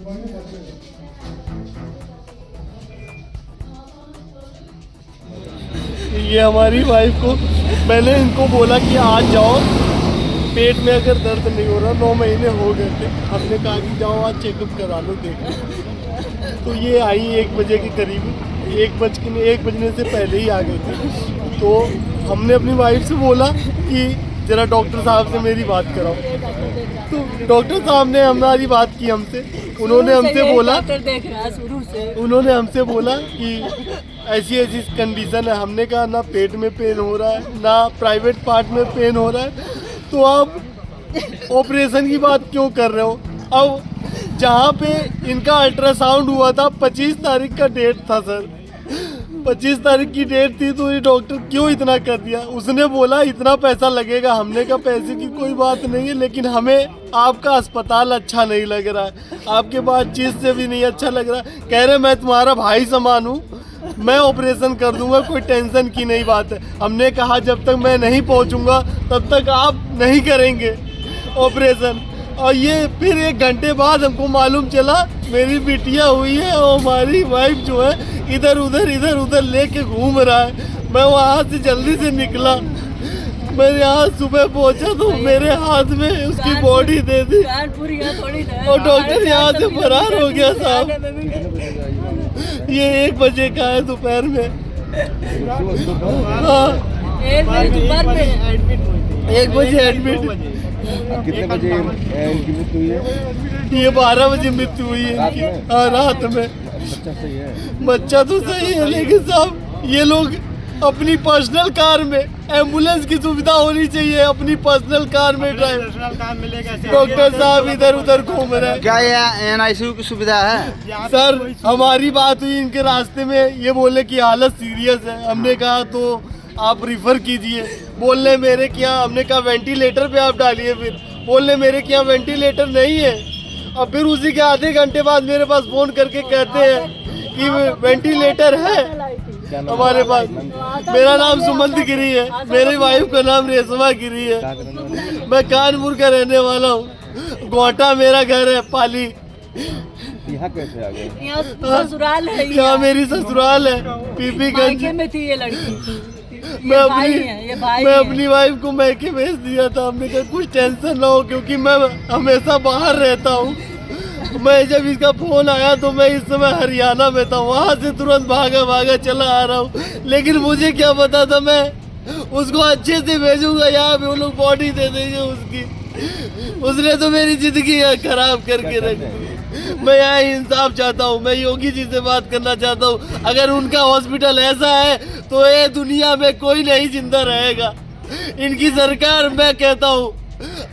ये हमारी वाइफ को मैंने इनको बोला कि आज जाओ, पेट में अगर दर्द नहीं हो रहा, 9 महीने हो गए थे, हमने कहा कि जाओ आज चेकअप करा लो देखो। तो ये आई 1 बजे के करीब, 1 बजने से पहले ही आ गए थे। तो हमने अपनी वाइफ से बोला कि जरा डॉक्टर साहब से मेरी बात कराओ। तो डॉक्टर साहब ने हमारी बात की हमसे, उन्होंने हमसे बोला कि ऐसी ऐसी कंडीशन है। हमने कहा ना पेट में पेन हो रहा है ना प्राइवेट पार्ट में पेन हो रहा है, तो आप ऑपरेशन की बात क्यों कर रहे हो? अब जहाँ पे इनका अल्ट्रासाउंड हुआ था 25 तारीख का डेट था सर, 25 तारीख की डेट थी, तो ये डॉक्टर क्यों इतना कर दिया? उसने बोला इतना पैसा लगेगा। हमने कहा पैसे की कोई बात नहीं है, लेकिन हमें आपका अस्पताल अच्छा नहीं लग रहा है, आपके बातचीत से भी नहीं अच्छा लग रहा। कह रहे मैं तुम्हारा भाई समान हूँ, मैं ऑपरेशन कर दूंगा, कोई टेंशन की नहीं बात है। हमने कहा जब तक मैं नहीं पहुंचूंगा तब तक आप नहीं करेंगे ऑपरेशन। और ये फिर 1 घंटे बाद हमको मालूम चला मेरी बिटिया हुई है और हमारी वाइफ जो है इधर उधर लेके घूम रहा है। मैं वहाँ से जल्दी से निकला, मैं यहाँ सुबह पहुँचा तो मेरे हाथ में उसकी बॉडी दे दी और डॉक्टर यहाँ से फरार हो गया साहब। ये 1 बजे का है दोपहर में। हाँ 1 बजे एडमिट। कितने बजे इनकी मृत्यु हुई है? ये 12 बजे मृत्यु हुई है इनकी। हाँ रात में। बच्चा सही है? बच्चा तो सही है, लेकिन साहब ये लोग अपनी पर्सनल कार में, एम्बुलेंस की सुविधा होनी चाहिए, अपनी पर्सनल कार में ड्राइव। डॉक्टर साहब इधर उधर घूम रहे हैं। क्या ये NICU की सुविधा है? सर हमारी बात हुई इनके रास्ते में, ये बोले कि हालत सीरियस है। हमने कहा तो आप रिफर कीजिए। बोलने मेरे क्या, हमने कहा वेंटिलेटर पे आप डालिए। फिर बोलने मेरे क्या वेंटिलेटर नहीं है। और फिर उसी के आधे घंटे बाद मेरे पास फोन करके कहते हैं कि वेंटिलेटर है हमारे पास। मेरा नाम सुमंत गिरी है, मेरी वाइफ का नाम रेशमा गिरी है। मैं कानपुर का रहने वाला हूँ, गोटा मेरा घर है, पाली। यहाँ कैसे आ गए? यहाँ ससुराल है, यहाँ मेरी ससुराल है, पीपीगंज में थी ये लड़की। मैं अपनी वाइफ को मैके भेज दिया था। हमने कहा कुछ टेंशन ना हो, क्योंकि मैं हमेशा बाहर रहता हूँ। मैं जब इसका फोन आया तो मैं इस समय हरियाणा में था, वहाँ से तुरंत भागा चला आ रहा हूँ। लेकिन मुझे क्या पता था मैं उसको अच्छे से भेजूंगा, यहाँ पे वो लोग बॉडी दे देंगे उसकी। उसने तो मेरी जिंदगी खराब करके रख दी। मैं यहाँ इंसाफ चाहता हूँ, मैं योगी जी से बात करना चाहता हूँ। अगर उनका हॉस्पिटल ऐसा है तो ये दुनिया में कोई नहीं जिंदा रहेगा। इनकी सरकार, मैं कहता हूँ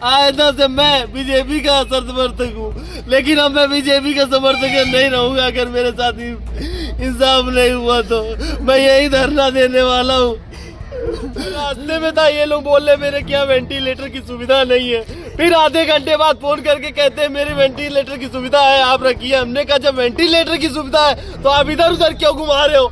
आयदा से मैं बीजेपी का समर्थक हूँ, लेकिन अब मैं बीजेपी का समर्थक नहीं रहूँगा। अगर मेरे साथ इंसाफ नहीं हुआ तो मैं यही धरना देने वाला हूँ। रास्ते में था, ये लोग बोल रहे मेरे क्या वेंटिलेटर की सुविधा नहीं है। फिर आधे घंटे बाद फोन करके कहते हैं मेरे वेंटिलेटर की सुविधा है, आप रखिए। हमने कहा जब वेंटिलेटर की सुविधा है तो आप इधर उधर क्यों घुमा रहे हो?